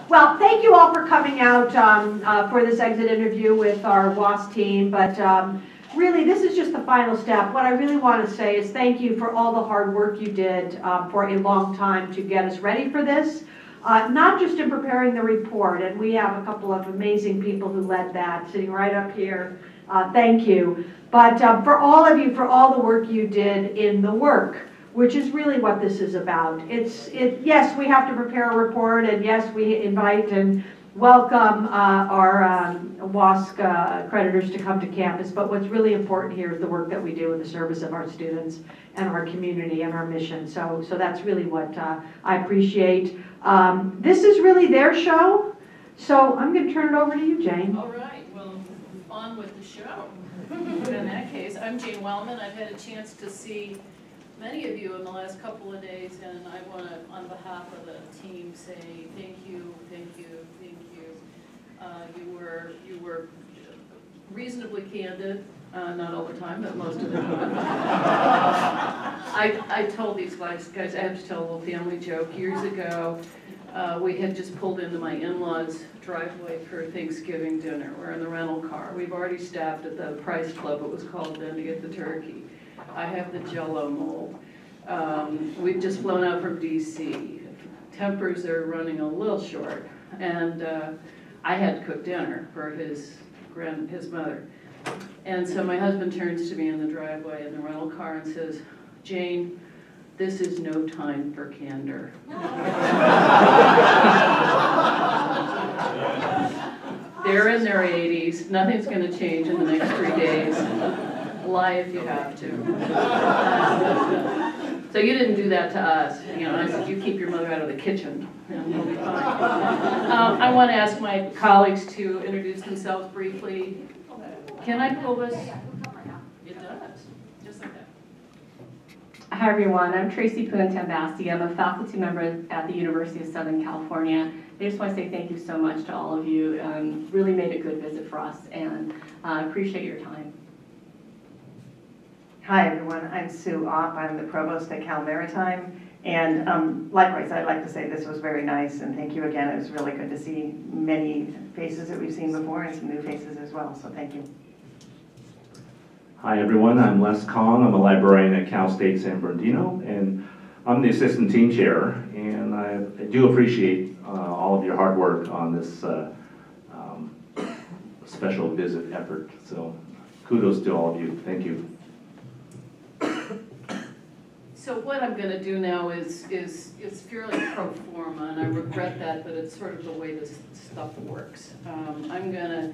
Well, thank you all for coming out for this exit interview with our WASC team, but really this is just the final step. What I really want to say is thank you for all the hard work you did for a long time to get us ready for this, not just in preparing the report, and we have a couple of amazing people who led that sitting right up here. Thank you. But for all of you, for all the work you did in the work, which is really what this is about. Yes, we have to prepare a report, and yes, we invite and welcome our WASC creditors to come to campus, but what's really important here is the work that we do in the service of our students and our community and our mission. So that's really what I appreciate. This is really their show, so I'm going to turn it over to you, Jane. All right, well, on with the show. In that case, I'm Jane Wellman. I've had a chance to see many of you in the last couple of days, and I want to, on behalf of the team, say thank you, thank you, thank you. You were reasonably candid, not all the time, but most of the time. I told these guys, I have to tell a little family joke. Years ago, we had just pulled into my in-laws' driveway for Thanksgiving dinner. We're in the rental car. We've already stopped at the Price Club, it was called then, to get the turkey. I have the Jell-O mold. We've just flown out from DC. Tempers are running a little short, and I had to cook dinner for his mother. And so my husband turns to me in the driveway in the rental car and says, "Jane, this is no time for candor." They're in their 80s. Nothing's going to change in the next 3 days. Lie if you have to. So you didn't do that to us. You know, I said, you keep your mother out of the kitchen, and we'll be fine. I want to ask my colleagues to introduce themselves briefly. Can I pull this? It does. Just like that. Hi everyone, I'm Tracy Punantambasti. I'm a faculty member at the University of Southern California. I just want to say thank you so much to all of you. Really made a good visit for us, and I appreciate your time. Hi everyone, I'm Sue Opp. I'm the provost at Cal Maritime, and likewise I'd like to say this was very nice, and thank you again. It was really good to see many faces that we've seen before and some new faces as well, so thank you. Hi everyone, I'm Les Kong. I'm a librarian at Cal State San Bernardino, and I'm the assistant team chair, and I do appreciate all of your hard work on this special visit effort, so kudos to all of you. Thank you. So what I'm going to do now is fairly pro forma, and I regret that, but it's sort of the way this stuff works. I'm going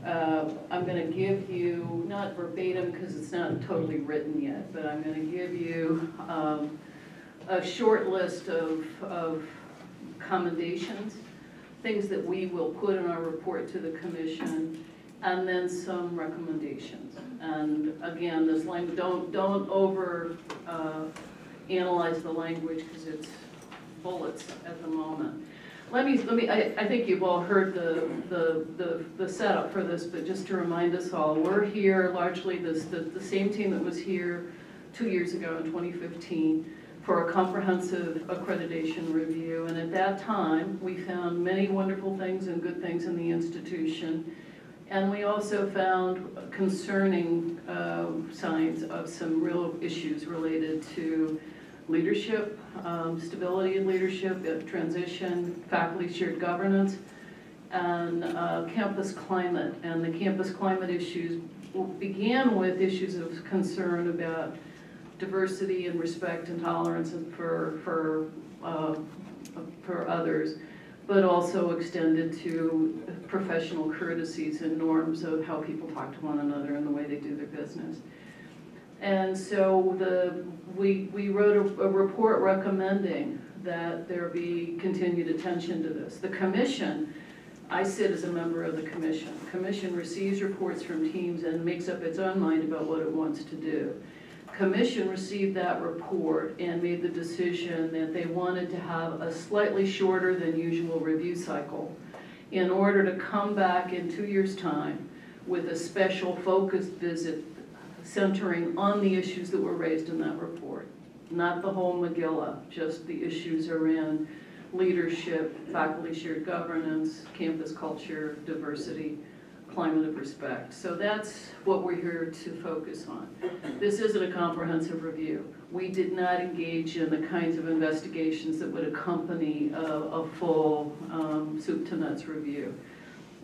to give you, not verbatim because it's not totally written yet, but I'm going to give you a short list of commendations, things that we will put in our report to the commission, and then some recommendations. And again, this language, don't over analyze the language because it's bullets at the moment. I think you've all heard the setup for this, but just to remind us all, we're here largely the same team that was here 2 years ago in 2015 for a comprehensive accreditation review, and at that time we found many wonderful things and good things in the institution, and we also found concerning signs of some real issues related to leadership, stability in leadership, transition, faculty shared governance, and campus climate. And the campus climate issues began with issues of concern about diversity and respect and tolerance for others, but also extended to professional courtesies and norms of how people talk to one another and the way they do their business. And so we wrote a report recommending that there be continued attention to this. The commission, I sit as a member of the commission. The commission receives reports from teams and makes up its own mind about what it wants to do. Commission received that report and made the decision that they wanted to have a slightly shorter than usual review cycle in order to come back in 2 years' time with a special focused visit centering on the issues that were raised in that report. Not the whole Megillah, just the issues around leadership, faculty shared governance, campus culture, diversity, climate of respect. So that's what we're here to focus on. This isn't a comprehensive review. We did not engage in the kinds of investigations that would accompany a full soup to nuts review.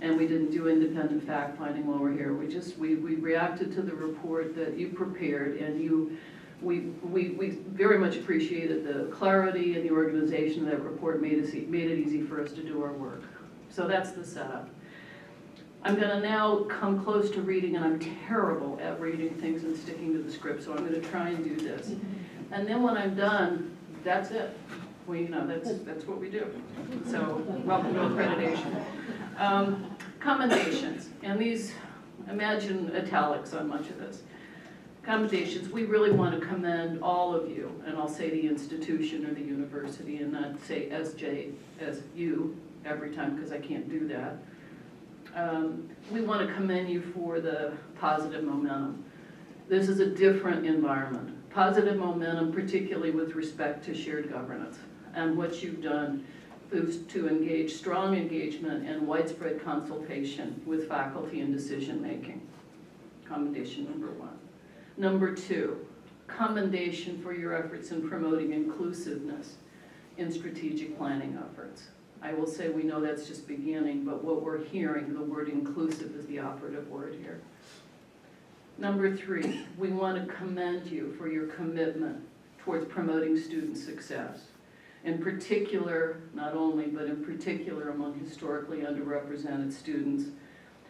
And we didn't do independent fact finding while we're here. We reacted to the report that you prepared, and we very much appreciated the clarity and the organization of that report made it easy for us to do our work. So that's the setup. I'm going to now come close to reading, and I'm terrible at reading things and sticking to the script, so I'm going to try and do this. And then when I'm done, that's it. That's what we do. So welcome to accreditation. Commendations, and these, imagine italics on much of this. Commendations, we really want to commend all of you, and I'll say the institution or the university and not say SJSU every time because I can't do that. We want to commend you for the positive momentum. This is a different environment. Positive momentum, particularly with respect to shared governance, and what you've done is to engage strong engagement and widespread consultation with faculty in decision making. Commendation number 1. Number 2, commendation for your efforts in promoting inclusiveness in strategic planning efforts. I will say we know that's just beginning, but what we're hearing, the word inclusive is the operative word here. Number 3, we want to commend you for your commitment towards promoting student success. In particular, not only, but in particular among historically underrepresented students,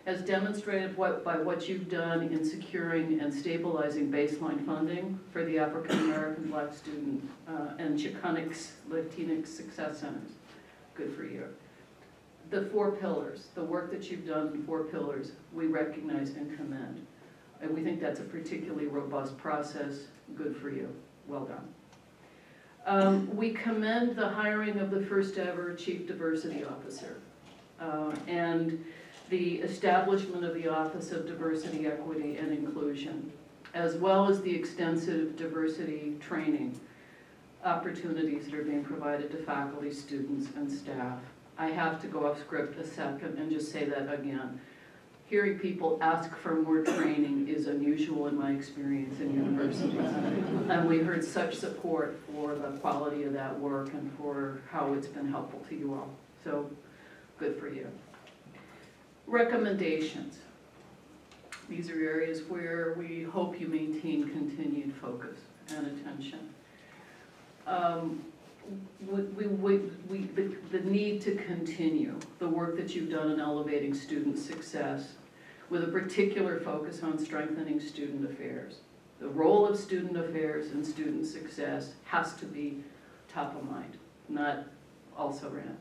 as demonstrated by what you've done in securing and stabilizing baseline funding for the African American Black student and Chicanx, Latinx success centers. Good for you. The 4 pillars, the work that you've done in 4 pillars, we recognize and commend. And we think that's a particularly robust process. Good for you. Well done. We commend the hiring of the first ever Chief Diversity Officer and the establishment of the Office of Diversity, Equity, and Inclusion, as well as the extensive diversity training opportunities that are being provided to faculty, students, and staff. I have to go off script a second and just say that again. Hearing people ask for more training is unusual in my experience in universities. And we heard such support for the quality of that work and for how it's been helpful to you all. So, good for you. Recommendations. These are areas where we hope you maintain continued focus and attention. The need to continue the work that you've done in elevating student success with a particular focus on strengthening student affairs. The role of student affairs and student success has to be top of mind, not also ran.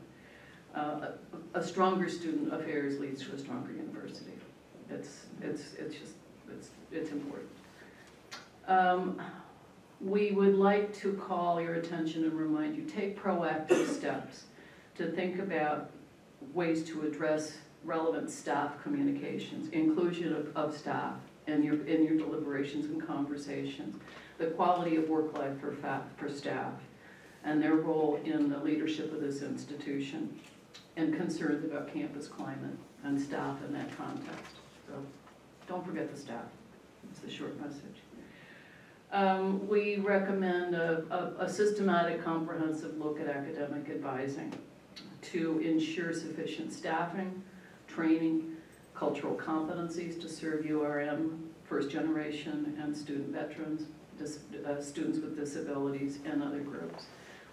A stronger student affairs leads to a stronger university. It's important. We would like to call your attention and remind you, take proactive steps to think about ways to address relevant staff communications, inclusion of staff in your deliberations and conversations, the quality of work life for staff, and their role in the leadership of this institution, and concerns about campus climate and staff in that context. So don't forget the staff. It's the short message. We recommend a systematic, comprehensive look at academic advising to ensure sufficient staffing, training, cultural competencies to serve URM, first generation and student veterans, students with disabilities, and other groups.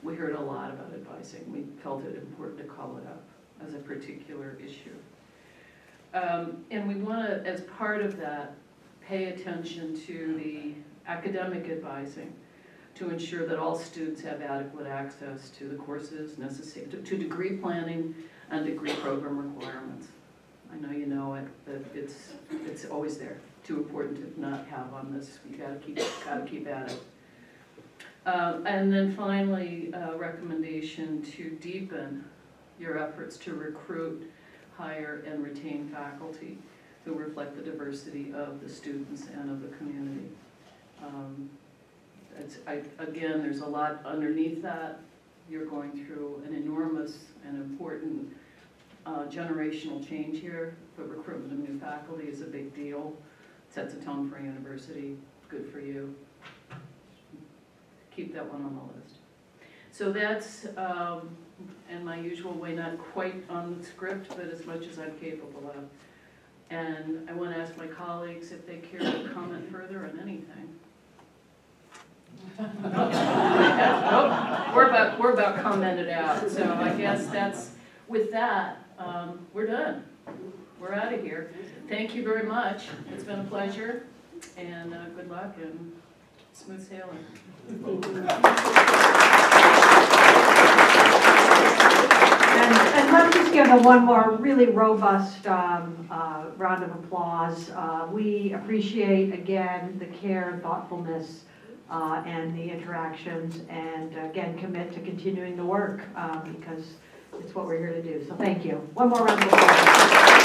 We heard a lot about advising. We felt it important to call it up as a particular issue. And we want to, as part of that, pay attention to the academic advising to ensure that all students have adequate access to the courses necessary, to degree planning and degree program requirements. I know you know it, but it's always there. Too important to not have on this. You gotta keep at it. And then finally, a recommendation to deepen your efforts to recruit, hire, and retain faculty who reflect the diversity of the students and of the community. Again, there's a lot underneath that, You're going through an enormous and important generational change here. The recruitment of new faculty is a big deal. Sets a tone for a university. Good for you. Keep that one on the list. So that's, in my usual way, not quite on the script, but as much as I'm capable of. And I want to ask my colleagues if they care to comment further on anything. We're about commented out, so I guess that's, with that, we're done. We're out of here. Thank you very much. It's been a pleasure, and good luck and smooth sailing. And let's just give one more really robust round of applause. We appreciate, again, the care and thoughtfulness and the interactions, and again, commit to continuing the work because it's what we're here to do. So thank you. One more round of applause.